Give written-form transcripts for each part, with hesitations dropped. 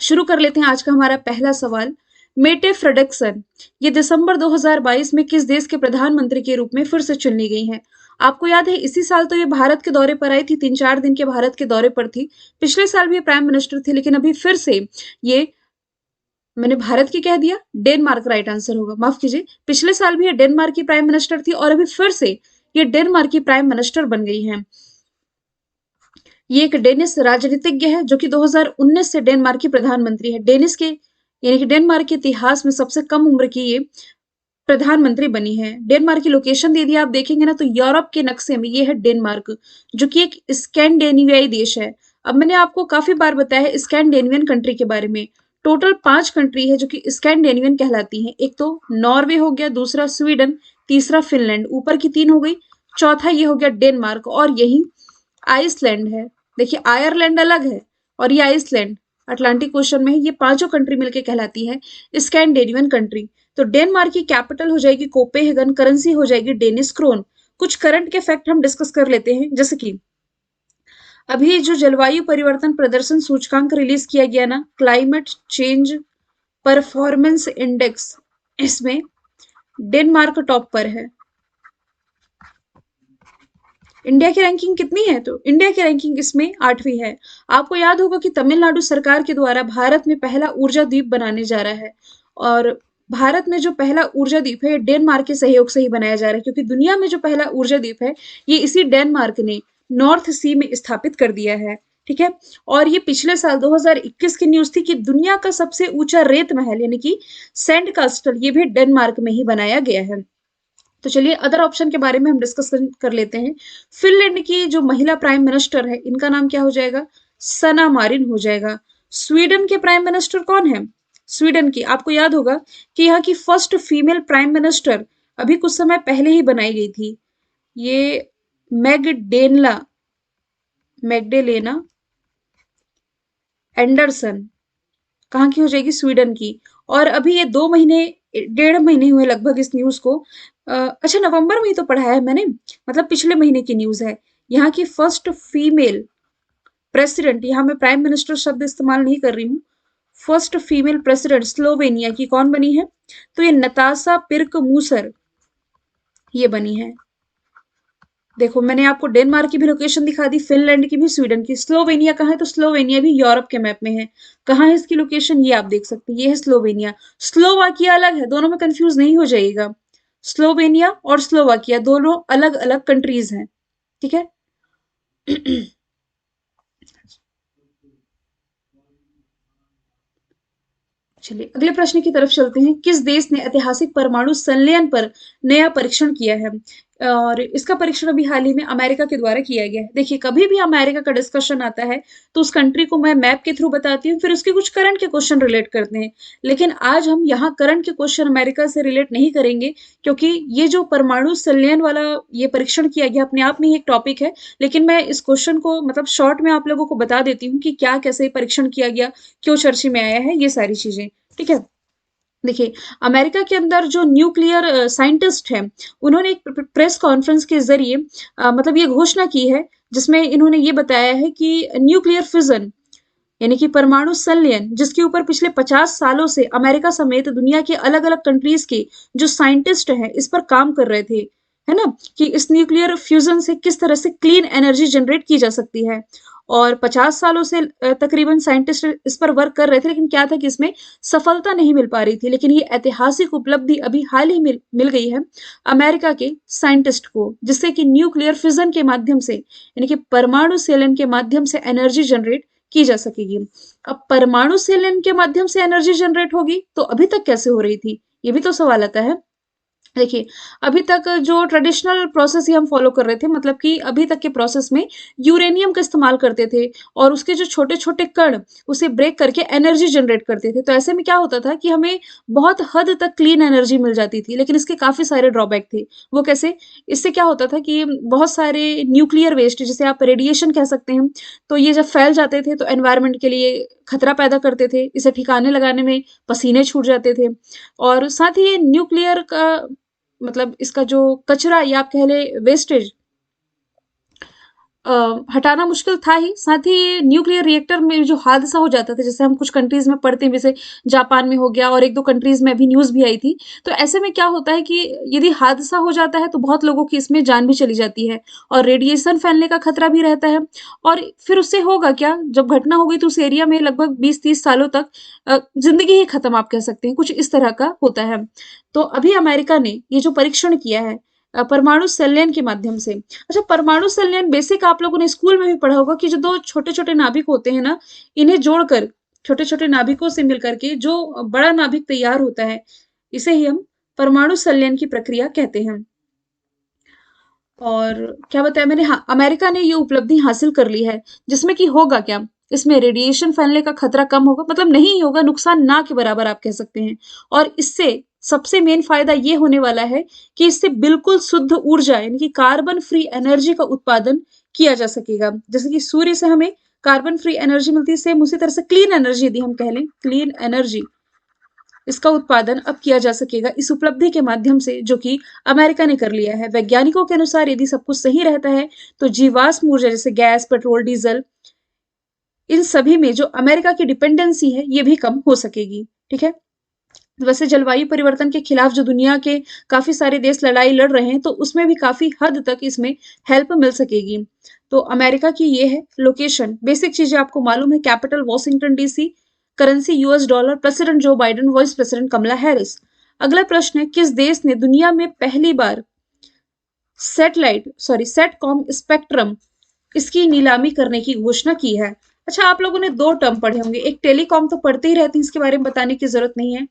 शुरू कर लेते हैं आज का हमारा पहला सवाल। मेटे फ्रेडरिक्सन ये दिसंबर 2022 में किस देश के प्रधानमंत्री के रूप में फिर से चुन ली गई हैं? आपको याद है इसी साल तो ये भारत के दौरे पर आई थी, 3-4 दिन के भारत के दौरे पर थी। पिछले साल भी ये प्राइम मिनिस्टर थी, लेकिन अभी फिर से ये मैंने भारत की कह दिया, डेनमार्क राइट आंसर होगा, माफ कीजिए। पिछले साल भी ये डेनमार्क की प्राइम मिनिस्टर थी और अभी फिर से ये डेनमार्क की प्राइम मिनिस्टर बन गई हैं। ये एक डेनिश राजनीतिज्ञ है जो कि 2019 से डेनमार्क की प्रधानमंत्री है। डेनिश के यानी कि डेनमार्क के इतिहास में सबसे कम उम्र की ये प्रधानमंत्री बनी है। डेनमार्क की लोकेशन दे दी आप देखेंगे ना, तो यूरोप के नक्शे में ये है डेनमार्क, जो कि एक स्कैंडिनेवियाई देश है। अब मैंने आपको काफी बार बताया है स्कैंडिनेवियन कंट्री के बारे में। टोटल 5 कंट्री है जो कि स्कैंडिनेवियन कहलाती हैं। एक तो नॉर्वे हो गया, दूसरा स्वीडन, तीसरा फिनलैंड, ऊपर की 3 हो गई, चौथा ये हो गया डेनमार्क, और यही आइसलैंड है। देखिए आयरलैंड अलग है और ये आइसलैंड अटलांटिक ओशन में है। ये पांचों कंट्री मिलकर कहलाती है स्कैंडिनेवियन कंट्री। तो डेनमार्क की कैपिटल हो जाएगी कोपेनहेगन, करेंसी हो जाएगी डेनिश क्रोन। कुछ करंट के फैक्ट हम डिस्कस कर लेते हैं, जैसे कि अभी जो जलवायु परिवर्तन प्रदर्शन सूचकांक रिलीज किया गया ना, क्लाइमेट चेंज परफॉर्मेंस इंडेक्स, इसमें डेनमार्क टॉप पर है। इंडिया की रैंकिंग कितनी है? तो इंडिया की रैंकिंग इसमें 8वीं है। आपको याद होगा कि तमिलनाडु सरकार के द्वारा भारत में पहला ऊर्जा द्वीप बनाने जा रहा है, और भारत में जो पहला ऊर्जा द्वीप है डेनमार्क के सहयोग से ही बनाया जा रहा है, क्योंकि दुनिया में जो पहला ऊर्जा द्वीप है ये इसी डेनमार्क ने नॉर्थ सी में स्थापित कर दिया है। ठीक है। और ये पिछले साल 2021 की न्यूज थी कि दुनिया का सबसे ऊंचा रेत महल यानी कि सैंड कास्टल ये भी डेनमार्क में ही बनाया गया है। तो चलिए अदर ऑप्शन के बारे में हम डिस्कस कर लेते हैं। फिनलैंड की जो महिला प्राइम मिनिस्टर है इनका नाम क्या हो जाएगा? सना मारिन हो जाएगा। स्वीडन के प्राइम मिनिस्टर कौन है? स्वीडन की आपको याद होगा कि यहाँ की फर्स्ट फीमेल प्राइम मिनिस्टर अभी कुछ समय पहले ही बनाई गई थी। ये मैगडेनला मैगडेलेना एंडरसन कहाँ की हो जाएगी? स्वीडन की। और अभी ये 2 महीने 1.5 महीने हुए लगभग इस न्यूज को। अच्छा नवंबर में ही तो पढ़ा है मैंने, मतलब पिछले महीने की न्यूज है। यहाँ की फर्स्ट फीमेल प्रेसिडेंट, यहाँ मैं प्राइम मिनिस्टर शब्द इस्तेमाल नहीं कर रही हूँ, फर्स्ट फीमेल प्रेसिडेंट स्लोवेनिया की कौन बनी है? तो ये नताशा पिर्क मूसर ये बनी है। देखो मैंने आपको डेनमार्क की भी लोकेशन दिखा दी, फिनलैंड की भी, स्वीडन की। स्लोवेनिया कहाँ है? तो स्लोवेनिया भी यूरोप के मैप में है। कहाँ है इसकी लोकेशन? ये आप देख सकते हैं, ये है स्लोवेनिया। स्लोवाकिया अलग है, दोनों में कंफ्यूज नहीं हो जाइएगा। स्लोवेनिया और स्लोवाकिया दोनों अलग अलग कंट्रीज हैं। ठीक है। चलिए अगले प्रश्न की तरफ चलते हैं। किस देश ने ऐतिहासिक परमाणु संलयन पर नया परीक्षण किया है? और इसका परीक्षण अभी हाल ही में अमेरिका के द्वारा किया गया है। देखिए कभी भी अमेरिका का डिस्कशन आता है तो उस कंट्री को मैं मैप के थ्रू बताती हूँ, फिर उसके कुछ करंट के क्वेश्चन रिलेट करते हैं। लेकिन आज हम यहाँ करंट के क्वेश्चन अमेरिका से रिलेट नहीं करेंगे, क्योंकि ये जो परमाणु संलयन वाला ये परीक्षण किया गया अपने आप में ही एक टॉपिक है। लेकिन मैं इस क्वेश्चन को मतलब शॉर्ट में आप लोगों को बता देती हूँ कि क्या कैसे परीक्षण किया गया, क्यों चर्चा में आया है, ये सारी चीजें। ठीक है। देखिए अमेरिका के अंदर जो न्यूक्लियर साइंटिस्ट हैं उन्होंने एक प्रेस कॉन्फ्रेंस के जरिए मतलब ये घोषणा की है, जिसमें इन्होंने ये बताया है कि न्यूक्लियर फिजन यानी कि परमाणु संलयन, जिसके ऊपर पिछले 50 सालों से अमेरिका समेत दुनिया के अलग अलग कंट्रीज के जो साइंटिस्ट हैं इस पर काम कर रहे थे, है ना, कि इस न्यूक्लियर फ्यूजन से किस तरह से क्लीन एनर्जी जनरेट की जा सकती है। और 50 सालों से तकरीबन साइंटिस्ट इस पर वर्क कर रहे थे, लेकिन क्या था कि इसमें सफलता नहीं मिल पा रही थी। लेकिन ये ऐतिहासिक उपलब्धि अभी हाल ही मिल गई है अमेरिका के साइंटिस्ट को, जिससे कि न्यूक्लियर फिजन के माध्यम से यानी कि परमाणु संलयन के माध्यम से एनर्जी जनरेट की जा सकेगी। अब परमाणु संलयन के माध्यम से एनर्जी जनरेट होगी तो अभी तक कैसे हो रही थी, ये भी तो सवाल आता है। देखिए अभी तक जो ट्रेडिशनल प्रोसेस ही हम फॉलो कर रहे थे, मतलब कि अभी तक के प्रोसेस में यूरेनियम का इस्तेमाल करते थे और उसके जो छोटे छोटे कण उसे ब्रेक करके एनर्जी जनरेट करते थे। तो ऐसे में क्या होता था कि हमें बहुत हद तक क्लीन एनर्जी मिल जाती थी, लेकिन इसके काफी सारे ड्रॉबैक थे। वो कैसे? इससे क्या होता था कि बहुत सारे न्यूक्लियर वेस्ट, जिसे आप रेडिएशन कह सकते हैं, तो ये जब फैल जाते थे तो एनवायरमेंट के लिए खतरा पैदा करते थे। इसे ठिकाने लगाने में पसीने छूट जाते थे। और साथ ही ये न्यूक्लियर का मतलब इसका जो कचरा या आप कह ले वेस्टेज, हटाना मुश्किल था ही, साथ ही न्यूक्लियर रिएक्टर में जो हादसा हो जाता था, जैसे हम कुछ कंट्रीज़ में पढ़ते हैं, जैसे जापान में हो गया और 1-2 कंट्रीज़ में अभी न्यूज़ भी आई थी। तो ऐसे में क्या होता है कि यदि हादसा हो जाता है, तो बहुत लोगों की इसमें जान भी चली जाती है और रेडिएशन फैलने का खतरा भी रहता है। और फिर उससे होगा क्या, जब घटना हो गई तो उस एरिया में लगभग 20-30 सालों तक ज़िंदगी ही खत्म आप कह सकते हैं, कुछ इस तरह का होता है। तो अभी अमेरिका ने ये जो परीक्षण किया है परमाणु संलयन के माध्यम से। अच्छा, परमाणु संलयन बेसिक आप लोगों ने स्कूल में भी पढ़ा होगा कि जो 2 छोटे-छोटे नाभिक होते हैं ना, इन्हें जोड़कर छोटे-छोटे नाभिकों से मिलकर के जो बड़ा नाभिक तैयार होता है, इसे ही हम परमाणु संलयन की प्रक्रिया कहते हैं। और क्या बताया मैंने? हाँ, अमेरिका ने ये उपलब्धि हासिल कर ली है, जिसमें कि होगा क्या? इसमें रेडिएशन फैलने का खतरा कम होगा, मतलब नहीं होगा, नुकसान ना के बराबर आप कह सकते हैं। और इससे सबसे मेन फायदा ये होने वाला है कि इससे बिल्कुल शुद्ध ऊर्जा यानी कि कार्बन फ्री एनर्जी का उत्पादन किया जा सकेगा। जैसे कि सूर्य से हमें कार्बन फ्री एनर्जी मिलती है, सेम उसी तरह से क्लीन एनर्जी यदि हम कह लें, क्लीन एनर्जी इसका उत्पादन अब किया जा सकेगा इस उपलब्धि के माध्यम से, जो कि अमेरिका ने कर लिया है। वैज्ञानिकों के अनुसार यदि सब कुछ सही रहता है, तो जीवाश्म ऊर्जा जैसे गैस, पेट्रोल, डीजल, इन सभी में जो अमेरिका की डिपेंडेंसी है, ये भी कम हो सकेगी। ठीक है? वैसे जलवायु परिवर्तन के खिलाफ जो दुनिया के काफ़ी सारे देश लड़ाई लड़ रहे हैं, तो उसमें भी काफ़ी हद तक इसमें हेल्प मिल सकेगी। तो अमेरिका की ये है लोकेशन, बेसिक चीज़ें आपको मालूम है, capital Washington DC, currency US dollar, president Joe Biden, vice president Kamala Harris. अगला प्रश्न है, किस देश ने दुनिया में पहली बार सेटकॉम स्पेक्ट्रम इसकी नीलामी करने की घोषणा की है? अच्छा, आप लोगों ने 2 टर्म पढ़े होंगे, एक टेलीकॉम तो पढ़ते ही रहते हैं, इसके बारे में बताने की जरूरत नहीं है।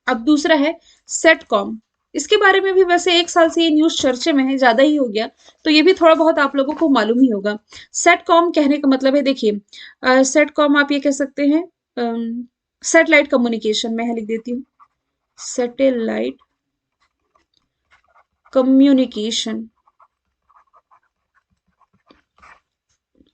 अब दूसरा है सेटकॉम। इसके बारे में भी वैसे 1 साल से ये न्यूज़ चर्चे में है, ज़्यादा ही हो गया, तो ये भी थोड़ा बहुत आप लोगों को मालूम ही होगा। सेटकॉम कहने का मतलब है, देखिए सेटकॉम आप ये कह सकते हैं सैटेलाइट कम्युनिकेशन, मैं यहाँ लिख देती हूँ, सैटेलाइट कम्युनिकेशन।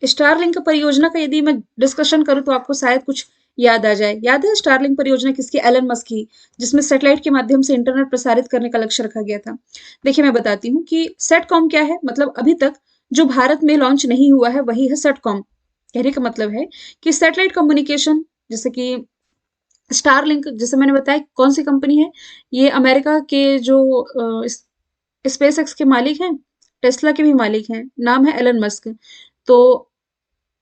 स्टारलिंक परियोजना का यदि मैं डिस्कशन करूं तो आपको शायद कुछ याद आ जाए। याद है स्टारलिंक परियोजना किसकी? एलन मस्क की, जिसमें सैटेलाइट के माध्यम से इंटरनेट प्रसारित करने का लक्ष्य रखा गया था। देखिए मैं बताती हूँ कि सेटकॉम क्या है, मतलब अभी तक जो भारत में लॉन्च नहीं हुआ है वही है सेटकॉम। कहने का मतलब है कि सैटेलाइट कम्युनिकेशन, जैसे कि स्टारलिंक, जैसे मैंने बताया कौन सी कंपनी है, ये अमेरिका के जो स्पेस एक्स के मालिक हैं, टेस्ला के भी मालिक हैं, नाम है एलन मस्क। तो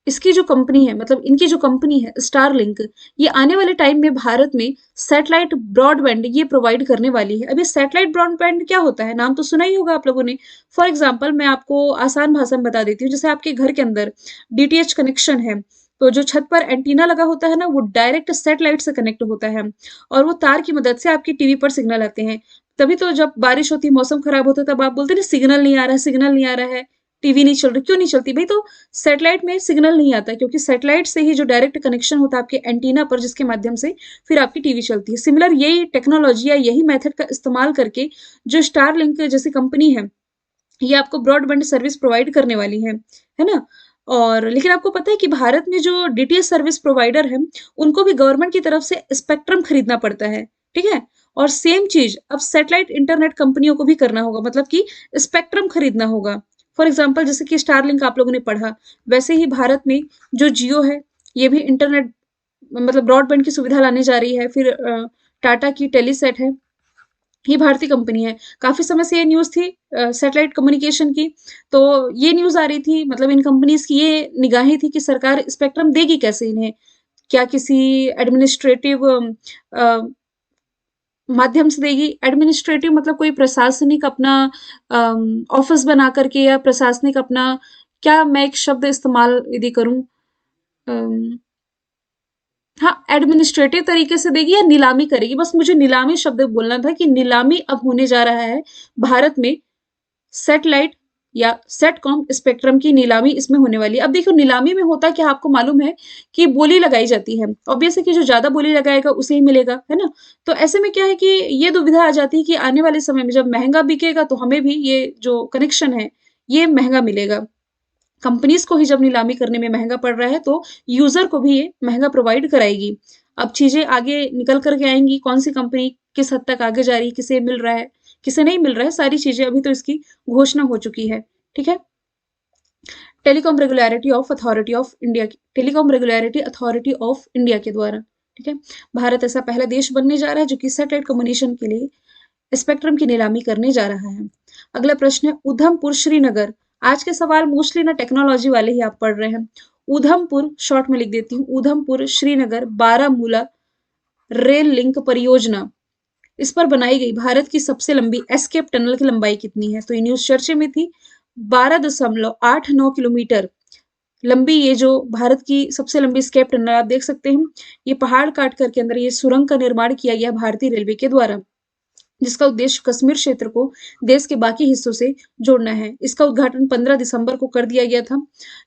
इसकी जो कंपनी है, मतलब इनकी जो कंपनी है स्टारलिंक, ये आने वाले टाइम में भारत में सैटेलाइट ब्रॉडबैंड ये प्रोवाइड करने वाली है। अभी सैटेलाइट ब्रॉडबैंड क्या होता है, नाम तो सुना ही होगा आप लोगों ने। फॉर एग्जांपल मैं आपको आसान भाषा में बता देती हूँ, जैसे आपके घर के अंदर डीटीएच कनेक्शन है, तो जो छत पर एंटीना लगा होता है ना, वो डायरेक्ट सैटेलाइट से कनेक्ट होता है और वो तार की मदद से आपकी टीवी पर सिग्नल आते हैं। तभी तो जब बारिश होती है, मौसम खराब होता है, तब आप बोलते हैं ना सिग्नल नहीं आ रहा है, सिग्नल नहीं आ रहा है, टीवी नहीं चल रही, क्यों नहीं चलती भाई? तो सैटेलाइट में सिग्नल नहीं आता, क्योंकि सैटेलाइट से ही जो डायरेक्ट कनेक्शन होता है आपके एंटीना पर, जिसके माध्यम से फिर आपकी टीवी चलती है। सिमिलर यही टेक्नोलॉजी या यही मेथड का इस्तेमाल करके जो स्टारलिंक जैसी कंपनी है, ये आपको ब्रॉडबैंड सर्विस प्रोवाइड करने वाली है ना? और लेकिन आपको पता है कि भारत में जो डीटीएच सर्विस प्रोवाइडर है, उनको भी गवर्नमेंट की तरफ से स्पेक्ट्रम खरीदना पड़ता है, ठीक है? और सेम चीज़ अब सैटेलाइट इंटरनेट कंपनियों को भी करना होगा, मतलब कि स्पेक्ट्रम खरीदना होगा। फॉर एग्जांपल जैसे कि स्टारलिंक आप लोगों ने पढ़ा, वैसे ही भारत में जो जियो है, ये भी इंटरनेट मतलब ब्रॉडबैंड की सुविधा लाने जा रही है। फिर टाटा की टेलीसेट है, ये भारतीय कंपनी है। काफ़ी समय से ये न्यूज़ थी सैटेलाइट कम्युनिकेशन की, तो ये न्यूज़ आ रही थी, मतलब इन कंपनीज़ की ये निगाहें थी कि सरकार स्पेक्ट्रम देगी कैसे इन्हें? क्या किसी एडमिनिस्ट्रेटिव माध्यम से देगी? एडमिनिस्ट्रेटिव मतलब कोई प्रशासनिक अपना ऑफ़िस बना कर के, या प्रशासनिक अपना, क्या मैं एक शब्द इस्तेमाल यदि करूँ, अम हाँ, एडमिनिस्ट्रेटिव तरीके से देगी या नीलामी करेगी? बस मुझे नीलामी शब्द बोलना था कि नीलामी अब होने जा रहा है भारत में सैटेलाइट या सेटकॉम स्पेक्ट्रम की नीलामी इसमें होने वाली है। अब देखो नीलामी में होता क्या आपको मालूम है कि बोली लगाई जाती है। ऑब्वियस है कि जो ज़्यादा बोली लगाएगा उसे ही मिलेगा, है ना? तो ऐसे में क्या है कि ये दुविधा आ जाती है कि आने वाले समय में जब महँगा बिकेगा तो हमें भी ये जो कनेक्शन है, ये महँगा मिलेगा। कंपनीज़ को ही जब नीलामी करने में महँगा पड़ रहा है, तो यूज़र को भी ये महँगा प्रोवाइड कराएगी। अब चीज़ें आगे निकल कर के आएँगी, कौन-सी कंपनी किस हद तक आगे जा रही है, किसे मिल रहा है, किसे नहीं मिल रहा है, सारी चीज़ें अभी तो इसकी घोषणा हो चुकी है, ठीक है? Telecom regulatory of authority of India, telecom regulatory authority of India के द्वारा। ठीक है, भारत ऐसा पहला देश बनने जा रहा है जो कि सैटेलाइट कम्युनिकेशन के लिए स्पेक्ट्रम की नीलामी करने जा रहा है। अगला प्रश्न है उधमपुर श्रीनगर। आज के सवाल मोस्टली ना टेक्नोलॉजी वाले ही आप पढ़ रहे हैं। उधमपुर, शॉर्ट में लिख देती हूँ, उधमपुर श्रीनगर बारामूला रेल लिंक परियोजना, इस पर बनाई गई भारत की सबसे लंबी एस्केप टनल की लंबाई कितनी है? तो ये न्यूज चर्चे में थी। 12.89 किलोमीटर लंबी ये जो भारत की सबसे लंबी स्केप टनल आप देख सकते हैं, ये पहाड़ काट करके अंदर ये सुरंग का निर्माण किया गया भारतीय रेलवे के द्वारा, जिसका उद्देश्य कश्मीर क्षेत्र को देश के बाकी हिस्सों से जोड़ना है। इसका उद्घाटन 15 दिसंबर को कर दिया गया था।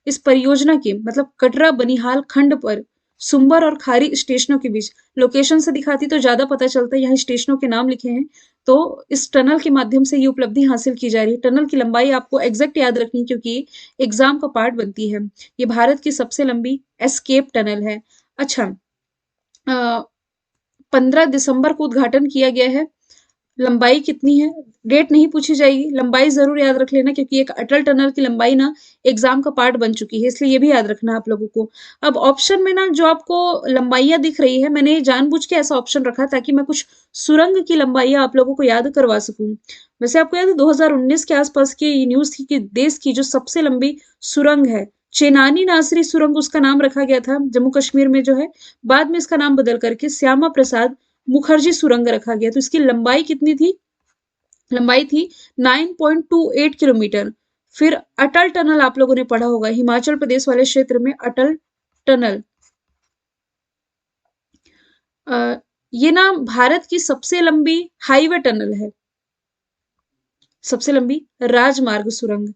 इस परियोजना के मतलब कटरा बनिहाल खंड पर सुंबर और खारी स्टेशनों के बीच, लोकेशन से दिखाती तो ज्यादा पता चलता है, यहाँ स्टेशनों के नाम लिखे हैं। तो इस टनल के माध्यम से ये उपलब्धि हासिल की जा रही है। टनल की लंबाई आपको एग्जैक्ट याद रखनी है क्योंकि एग्जाम का पार्ट बनती है। ये भारत की सबसे लंबी एस्केप टनल है। अच्छा, 15 दिसंबर को उद्घाटन किया गया है। लंबाई कितनी है? डेट नहीं पूछी जाएगी, लंबाई जरूर याद रख लेना क्योंकि एक अटल टनल की लंबाई ना एग्जाम का पार्ट बन चुकी है, इसलिए ये भी याद रखना आप लोगों को। अब ऑप्शन में ना जो आपको लंबाइयां दिख रही है, मैंने जानबूझ के ऐसा ऑप्शन रखा ताकि मैं कुछ सुरंग की लंबाइयां आप लोगों को याद करवा सकूं। वैसे आपको याद है 2019 के आसपास की ये न्यूज थी कि देश की जो सबसे लंबी सुरंग है चेनानी नासरी सुरंग, उसका नाम रखा गया था जम्मू कश्मीर में जो है। बाद में इसका नाम बदल करके श्यामा प्रसाद मुखर्जी सुरंग रखा गया। तो इसकी लंबाई कितनी थी? लंबाई थी 9.28 किलोमीटर। फिर अटल टनल आप लोगों ने पढ़ा होगा, हिमाचल प्रदेश वाले क्षेत्र में अटल टनल। ये ना भारत की सबसे लंबी हाईवे टनल है, सबसे लंबी राजमार्ग सुरंग।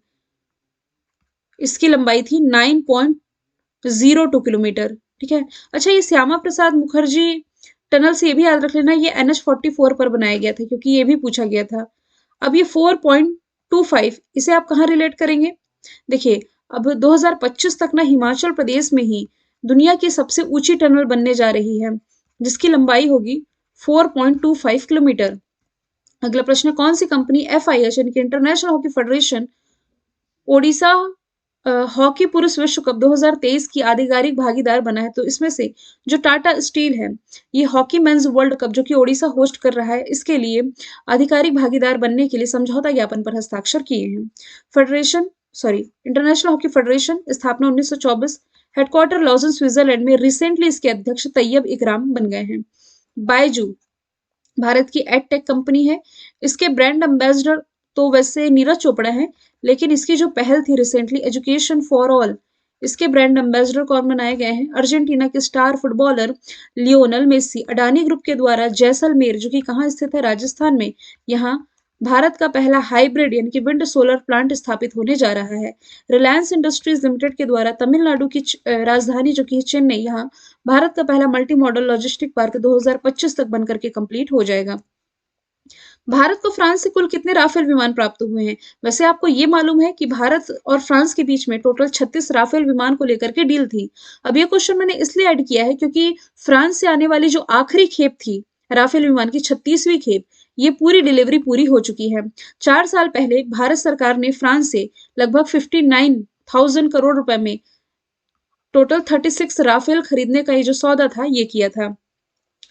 इसकी लंबाई थी 9.02 किलोमीटर। ठीक है, अच्छा ये श्यामा प्रसाद मुखर्जी टनल से ये भी याद रख लेना, ये NH44 पर बनाया गया था क्योंकि ये भी पूछा गया था। अब ये 4.25 इसे आप कहाँ रिलेट करेंगे? देखिए, अब 2025 तक ना हिमाचल प्रदेश में ही दुनिया की सबसे ऊंची टनल बनने जा रही है जिसकी लंबाई होगी 4.25 किलोमीटर। अगला प्रश्न, कौन सी कंपनी FIH यानी कि international hockey federation Odisha hockey पुरुष विश्व कप 2023 की आधिकारिक भागीदार बना है? तो इसमें से जो टाटा स्टील है, ये हॉकी मेंस वर्ल्ड कप जो कि ओडिशा होस्ट कर रहा है, इसके लिए आधिकारिक भागीदार बनने के लिए समझौता ज्ञापन पर हस्ताक्षर किए हैं। फेडरेशन इंटरनेशनल हॉकी फेडरेशन स्थापना 1924, हेडक्वार्टर लॉजन स्विट्जरलैंड में, रिसेंटली इसके अध्यक्ष तैयब इकराम बन गए हैं। बायजू भारत की एडटेक कंपनी है। इसके ब्रांड एम्बेसडर तो वैसे नीरज चोपड़ा है, लेकिन इसकी जो पहल थी रिसेंटली एजुकेशन फॉर ऑल, इसके ब्रांड एम्बेसडर कौन बनाए गए हैं? अर्जेंटीना के star footballer Lionel Messi. Adani group के द्वारा जैसलमेर जो कि कहाँ स्थित है? राजस्थान में, यहाँ भारत का पहला हाइब्रिड यानी कि विंड सोलर प्लांट स्थापित होने जा रहा है। रिलायंस इंडस्ट्रीज लिमिटेड के द्वारा तमिलनाडु की राजधानी जो कि है चेन्नई, यहाँ भारत का पहला मल्टी मॉडल लॉजिस्टिक पार्क 2025 तक बनकर के कंप्लीट हो जाएगा। भारत को फ्रांस से कुल कितने राफेल विमान प्राप्त हुए हैं? वैसे आपको ये मालूम है कि भारत और फ्रांस के बीच में टोटल 36 राफेल विमान को लेकर के डील थी। अब ये क्वेश्चन मैंने इसलिए ऐड किया है क्योंकि फ्रांस से आने वाली जो आखिरी खेप थी राफेल विमान की 36वीं खेप, ये पूरी डिलीवरी पूरी हो चुकी है। 4 साल पहले भारत सरकार ने फ्रांस से लगभग 59,000 करोड़ रुपए में टोटल 36 राफेल खरीदने का ये जो सौदा था ये किया था।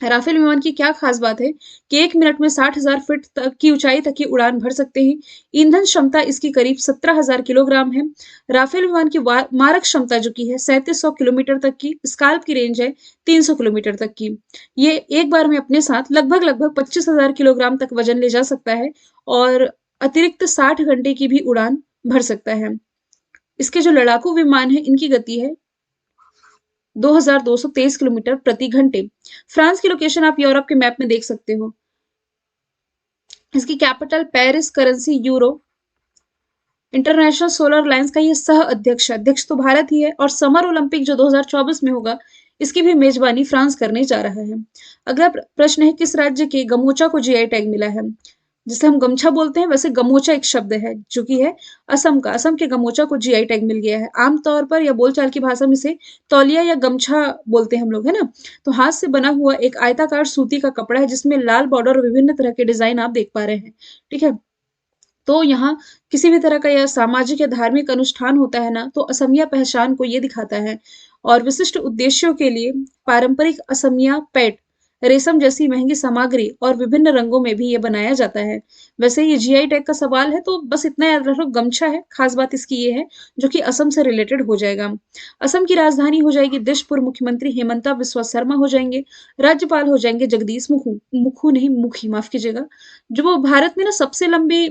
राफेल विमान की क्या खास बात है कि 1 मिनट में 60,000 फीट तक की ऊंचाई तक की उड़ान भर सकते हैं। ईंधन क्षमता इसकी करीब 17,000 किलोग्राम है। राफेल विमान की मारक क्षमता जो की है 3700 किलोमीटर तक की, स्काल्प की रेंज है 300 किलोमीटर तक की। ये एक बार में अपने साथ लगभग 25,000 किलोग्राम तक वजन ले जा सकता है और अतिरिक्त 60 घंटे की भी उड़ान भर सकता है। इसके जो लड़ाकू विमान है इनकी गति है 2223 किलोमीटर प्रति घंटे। फ्रांस की लोकेशन आप यूरोप के मैप में देख सकते हो। इसकी capital Paris, currency euro. International solar alliance का ये सह अध्यक्ष तो भारत ही है और समर ओलंपिक जो 2024 में होगा इसकी भी मेजबानी फ्रांस करने जा रहा है। अगला प्रश्न है, किस राज्य के गमोचा को जीआई टैग मिला है? जिसे हम गमछा बोलते हैं, वैसे गमोचा एक शब्द है जो कि है असम का। असम के गमोचा को जीआई टैग मिल गया है। आमतौर पर या बोलचाल की भाषा में इसे तौलिया या गमछा बोलते हैं हम लोग, है ना। तो हाथ से बना हुआ एक आयताकार सूती का कपड़ा है जिसमें लाल बॉर्डर और विभिन्न तरह के डिजाइन आप देख पा रहे हैं। ठीक है, तो यहाँ किसी भी तरह का यह सामाजिक या धार्मिक अनुष्ठान होता है ना, तो असमिया पहचान को ये दिखाता है। और विशिष्ट उद्देश्यों के लिए पारंपरिक असमिया पैट, रेशम जैसी महंगी सामग्री और विभिन्न रंगों में भी ये बनाया जाता है। वैसे ये जीआई टैग का सवाल है, तो बस इतना याद रखो, गमछा है, खास बात इसकी ये है, जो कि असम से रिलेटेड हो जाएगा। असम की राजधानी हो जाएगी दिशपुर, मुख्यमंत्री हेमंता बिस्वा शर्मा हो जाएंगे, राज्यपाल हो जाएंगे जगदीश मुखू, मुखू नहीं मुखी, माफ कीजिएगा। जो वो भारत में ना सबसे लंबी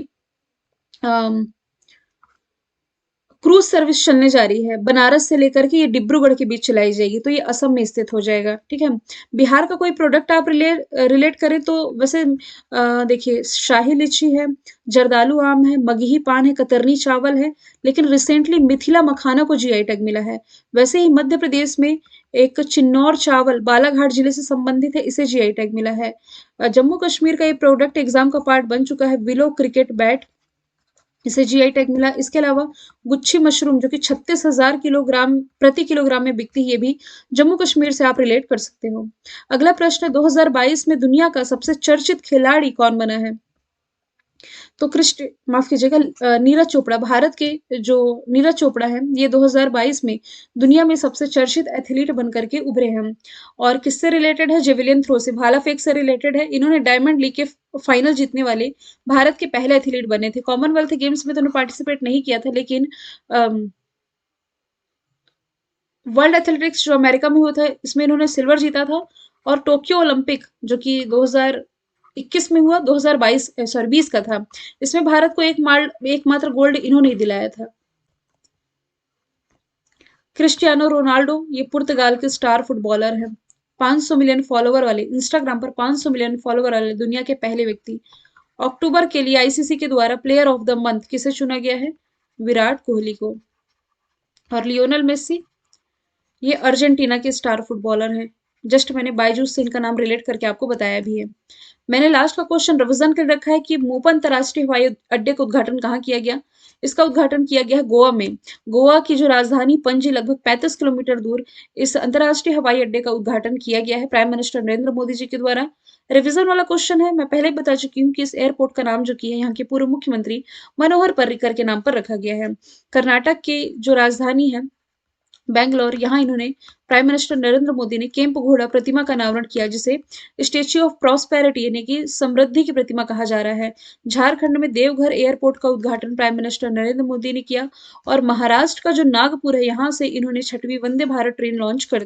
अम, क्रूज सर्विस चलने जा रही है, बनारस से लेकर के ये डिब्रूगढ़ के बीच चलाई जाएगी, तो ये असम में स्थित हो जाएगा। ठीक है। बिहार का कोई प्रोडक्ट आप रिलेट करें तो वैसे देखिए, शाही लीची है, जर्दालू आम है, मगही पान है, कतरनी चावल है, लेकिन रिसेंटली मिथिला मखाना को जीआई टैग मिला है। वैसे ही मध्य प्रदेश में एक चिन्नौर चावल बालाघाट जिले से संबंधित है, इसे जीआई टैग मिला है। जम्मू कश्मीर का ये प्रोडक्ट एग्जाम का पार्ट बन चुका है, विलो क्रिकेट बैट, इसे जीआई टैग मिला। इसके अलावा गुच्छी मशरूम, जो कि 36,000 किलोग्राम प्रति किलोग्राम में बिकती है, ये भी जम्मू कश्मीर से आप रिलेट कर सकते हो। अगला प्रश्न है, 2022 में दुनिया का सबसे चर्चित खिलाड़ी कौन बना है? तो माफ कीजिएगा, नीरज चोपड़ा, भारत के जो नीरज चोपड़ा है, ये 2022 में दुनिया में सबसे चर्चित एथलीट बनकर के उभरे हैं। और किससे रिलेटेड है? जेवलिन थ्रो से, भाला फेंक से रिलेटेड है। इन्होंने डायमंड लीग के फाइनल जीतने वाले भारत के पहले एथलीट बने थे। कॉमनवेल्थ गेम्स में तो उन्होंने पार्टिसिपेट नहीं किया था, लेकिन वर्ल्ड एथलेटिक्स जो अमेरिका में हुआ था, इसमें इन्होंने सिल्वर जीता था। और टोक्यो ओलंपिक जो कि 2021 में हुआ, 2022 सॉरी 20 का था, इसमें भारत को एकमात्र गोल्ड इन्होंने ही दिलाया था। क्रिस्टियानो रोनाल्डो, ये पुर्तगाल के स्टार फुटबॉलर हैं। 500 मिलियन फॉलोवर वाले, इंस्टाग्राम पर 500 मिलियन फॉलोवर वाले दुनिया के पहले व्यक्ति। अक्टूबर के लिए आईसीसी के द्वारा प्लेयर ऑफ द मंथ किसे चुना गया है? विराट कोहली को। और लियोनल मेसी, ये अर्जेंटीना के स्टार फुटबॉलर हैं। जस्ट मैंने बायजूस से इनका नाम रिलेट करके आपको बताया भी है। मैंने लास्ट का क्वेश्चन रिवीजन कर रखा है कि मोपन अंतरराष्ट्रीय हवाई अड्डे का उद्घाटन कहाँ किया गया? इसका उद्घाटन किया गया है गोवा में। गोवा की जो राजधानी पणजी, लगभग 35 किलोमीटर दूर इस अंतरराष्ट्रीय हवाई अड्डे का उद्घाटन किया गया है प्राइम मिनिस्टर नरेंद्र मोदी जी के द्वारा। रिवीजन वाला क्वेश्चन है, मैं पहले ही बता चुकी हूँ कि इस एयरपोर्ट का नाम जो कि है यहाँ के पूर्व मुख्यमंत्री मनोहर पर्रिकर के नाम पर रखा गया है। कर्नाटक की जो राजधानी है बैंगलोर, यहाँ इन्होंने प्राइम मिनिस्टर नरेंद्र मोदी ने केम्प घोड़ा प्रतिमा का अनावरण किया, जिसे स्टेच्यू ऑफ प्रॉस्पेरिटी यानी कि समृद्धि की प्रतिमा कहा जा रहा है। झारखंड में देवघर एयरपोर्ट का उद्घाटन प्राइम मिनिस्टर नरेंद्र मोदी ने किया। और महाराष्ट्र का जो नागपुर है, यहाँ से इन्होंने 6वीं वंदे भारत ट्रेन लॉन्च कर